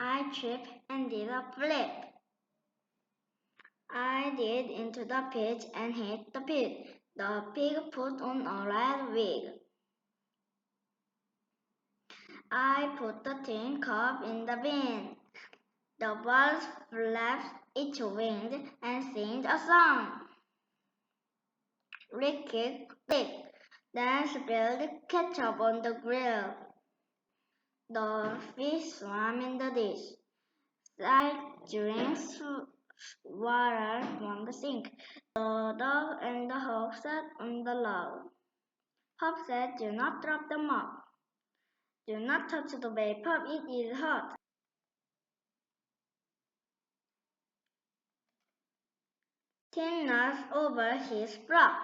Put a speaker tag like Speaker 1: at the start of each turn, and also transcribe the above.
Speaker 1: I tripped and did a flip. I did into the pit and hit the pig. The pig put on a red wig. I put the tin cup in the bin. The bird flapped its wings and sang a song. Rick kicked Dick, then spilled ketchup on the grill. The fish swam in the dish. Salt drinks water from the sink. The dog and the hog sat on the log. Pop said, "Do not drop the mug. Do not touch the baby, Pop, it is hot." Tim knocked over his frog.